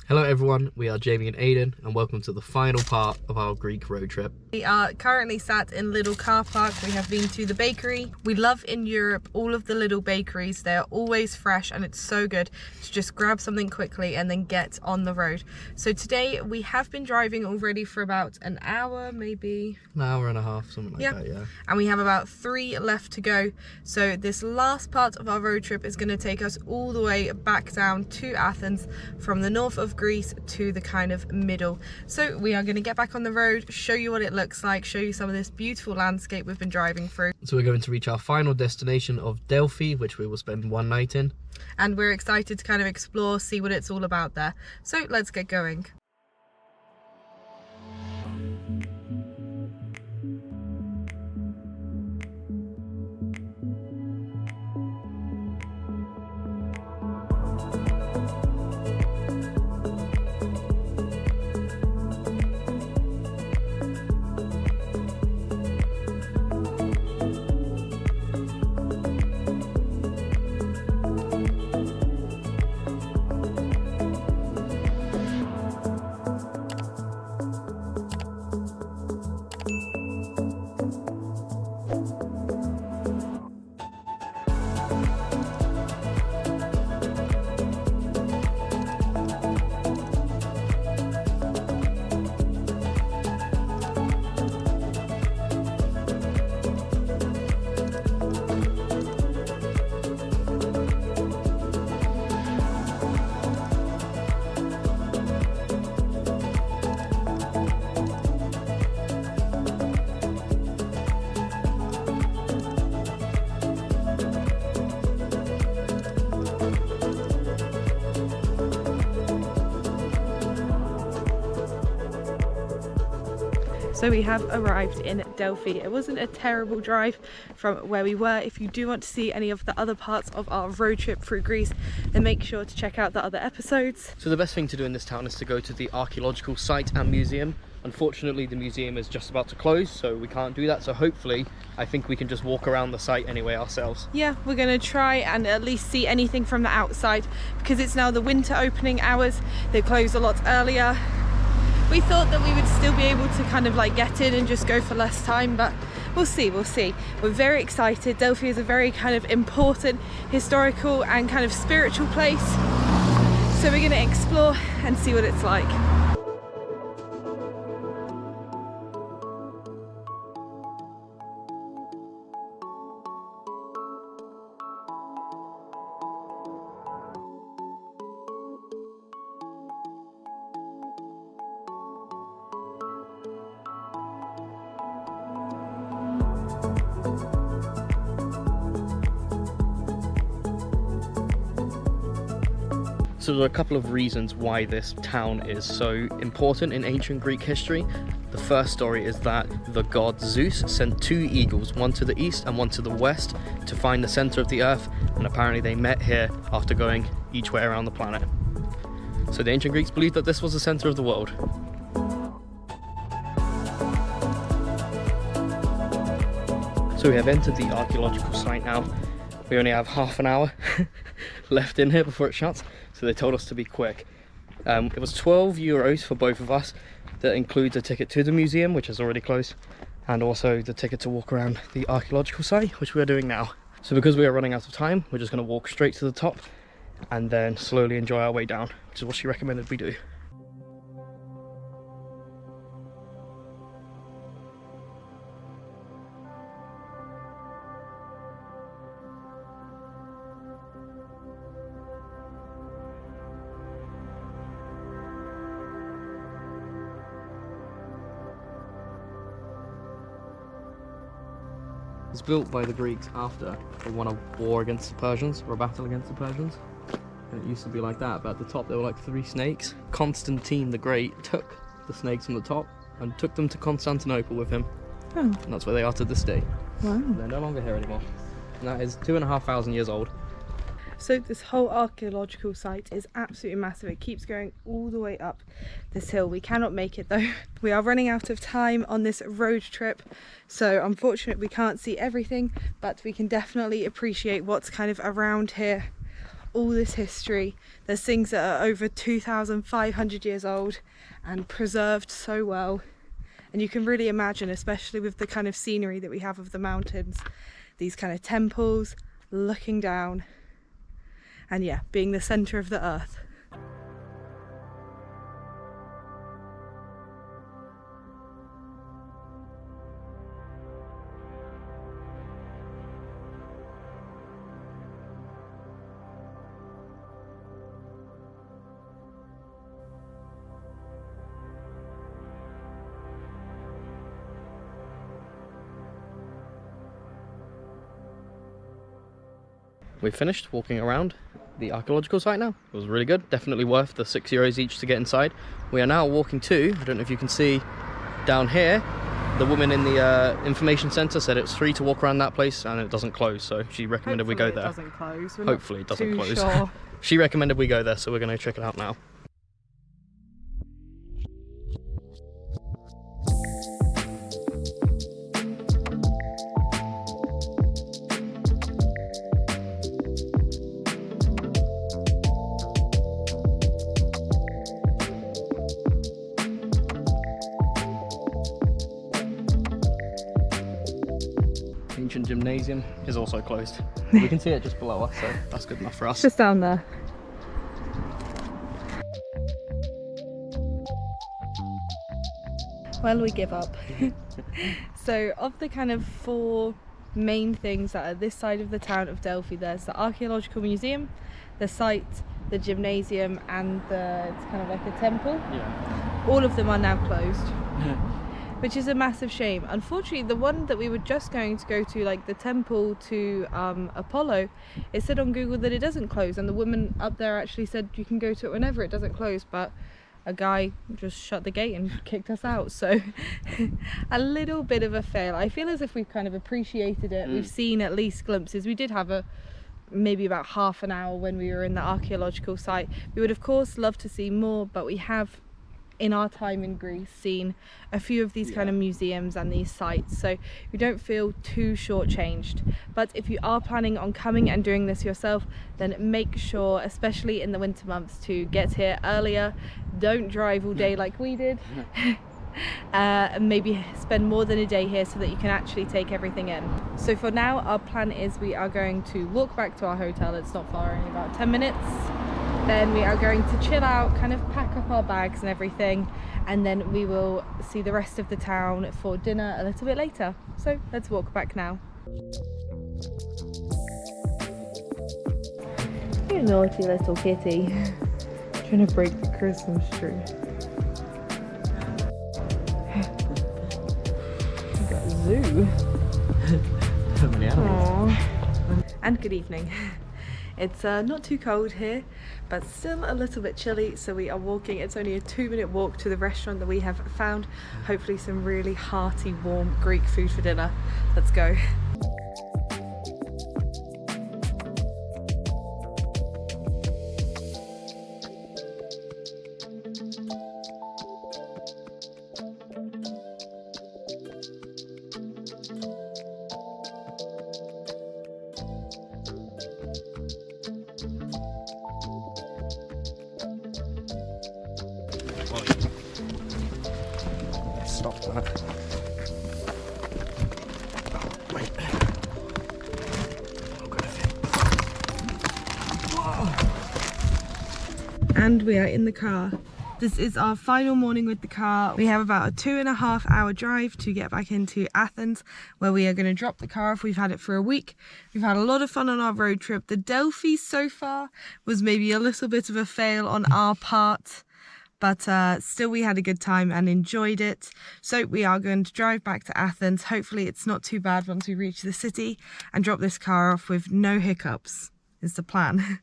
Hello everyone, we are Jamie and Aiden and welcome to the final part of our Greek road trip. We are currently sat in Little Car Park. We have been to the bakery. We love in Europe all of the little bakeries. They are always fresh and it's so good to just grab something quickly and then get on the road. So today we have been driving already for about an hour, maybe An hour and a half, something like that, yeah. And we have about 3 left to go. So this last part of our road trip is going to take us all the way back down to Athens from the north of Greece to the kind of middle. So we are going to get back on the road, show you what it looks like, show you some of this beautiful landscape we've been driving through. So we're going to reach our final destination of Delphi, which we will spend one night in. And we're excited to kind of explore, see what it's all about there. So let's get going. So we have arrived in Delphi. It wasn't a terrible drive from where we were. If you do want to see any of the other parts of our road trip through Greece, then make sure to check out the other episodes. So the best thing to do in this town is to go to the archaeological site and museum. Unfortunately, the museum is just about to close, so we can't do that. So hopefully, I think we can just walk around the site anyway ourselves. Yeah, we're going to try and at least see anything from the outside because it's now the winter opening hours. They close a lot earlier. We thought that we would still be able to kind of like get in and just go for less time, but we'll see. We're very excited. Delphi is a very kind of important historical and kind of spiritual place. So we're going to explore and see what it's like. So there are a couple of reasons why this town is so important in ancient Greek history. The first story is that the god Zeus sent 2 eagles, one to the east and one to the west, to find the center of the earth, and apparently they met here after going each way around the planet. So the ancient Greeks believed that this was the center of the world. So we have entered the archaeological site now. We only have half an hour left in here before it shuts, so they told us to be quick. It was €12 for both of us. That includes a ticket to the museum, which is already closed, and also the ticket to walk around the archaeological site, which we are doing now. So because we are running out of time, we're just going to walk straight to the top and then slowly enjoy our way down, which is what she recommended we do. It's built by the Greeks after they won a war against the Persians, or a battle against the Persians. And it used to be like that, but at the top there were like 3 snakes. Constantine the Great took the snakes from the top and took them to Constantinople with him. Oh. And that's where they are to this day. Wow. They're no longer here anymore. And that is 2,500 years old. So this whole archaeological site is absolutely massive. It keeps going all the way up this hill. We cannot make it though. We are running out of time on this road trip, so unfortunately we can't see everything, but we can definitely appreciate what's kind of around here all this history. There's things that are over 2,500 years old and preserved so well. And you can really imagine, especially with the kind of scenery that we have of the mountains, these kind of temples looking down and yeah, being the center of the earth. We've finished walking around the archaeological site now. It was really good, definitely worth the €6 each to get inside. We are now walking to, I don't know if you can see down here, the woman in the information centre said it's free to walk around that place and it doesn't close, so she recommended we go there. Hopefully it doesn't close. Hopefully it doesn't close. Sure. She recommended we go there, so we're going to check it out now. Ancient gymnasium is also closed. We can see it just below us, so that's good enough for us. Just down there. Well, we give up. So of the kind of 4 main things that are this side of the town of Delphi, there's the archaeological museum, the site, the gymnasium, and it's kind of like a temple. Yeah. All of them are now closed. Which is a massive shame. Unfortunately, the one that we were just going to go to, like the temple to Apollo, it said on Google that it doesn't close, and the woman up there actually said you can go to it whenever, it doesn't close, but a guy just shut the gate and kicked us out. So a little bit of a fail. I feel as if we've kind of appreciated it. We've seen at least glimpses. We did have maybe about half an hour when we were in the archaeological site. We would of course love to see more, but we have in our time in Greece seen a few of these kind of museums and these sites, so we don't feel too shortchanged. But if you are planning on coming and doing this yourself, then make sure, especially in the winter months, to get here earlier. Don't drive all day like we did. And maybe spend more than a day here so that you can actually take everything in. So for now, our plan is we are going to walk back to our hotel. It's not far, only about 10 minutes. Then we are going to chill out, kind of pack up our bags and everything, and then we will see the rest of the town for dinner a little bit later. So let's walk back now. You naughty little kitty. Trying to break the Christmas tree. We've got a zoo. So many animals. Aww. And good evening. It's not too cold here, but still a little bit chilly, so we are walking. It's only a 2-minute walk to the restaurant that we have found. Hopefully some really hearty, warm Greek food for dinner. Let's go. Stop that. Wait. And we are in the car. This is our final morning with the car. We have about a 2.5-hour drive to get back into Athens, where we are going to drop the car off. We've had it for a week. We've had a lot of fun on our road trip. The Delphi so far was maybe a little bit of a fail on our part, but still we had a good time and enjoyed it. So we are going to drive back to Athens. Hopefully it's not too bad once we reach the city, and drop this car off with no hiccups is the plan.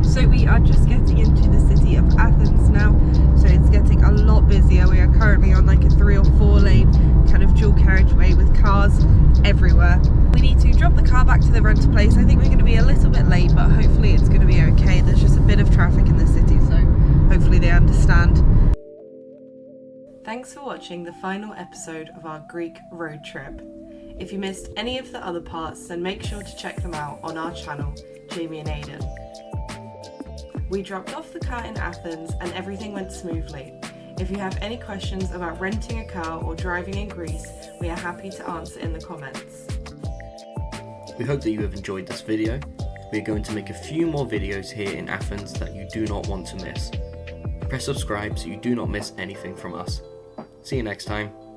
So we are just getting into the city of Athens now, so it's getting a lot busier. We are currently on like a 3 or 4 lane kind of dual carriageway with cars everywhere. We need to drop the car back to the rental place. I think we're going to be a little bit late, but hopefully it's going to be okay. There's just a bit of traffic in the city, so hopefully they understand. Thanks for watching the final episode of our Greek road trip. If you missed any of the other parts, then make sure to check them out on our channel, Jamie and Aidan. We dropped off the car in Athens and everything went smoothly. If you have any questions about renting a car or driving in Greece, we are happy to answer in the comments. We hope that you have enjoyed this video. We are going to make a few more videos here in Athens that you do not want to miss. Press subscribe so you do not miss anything from us. See you next time.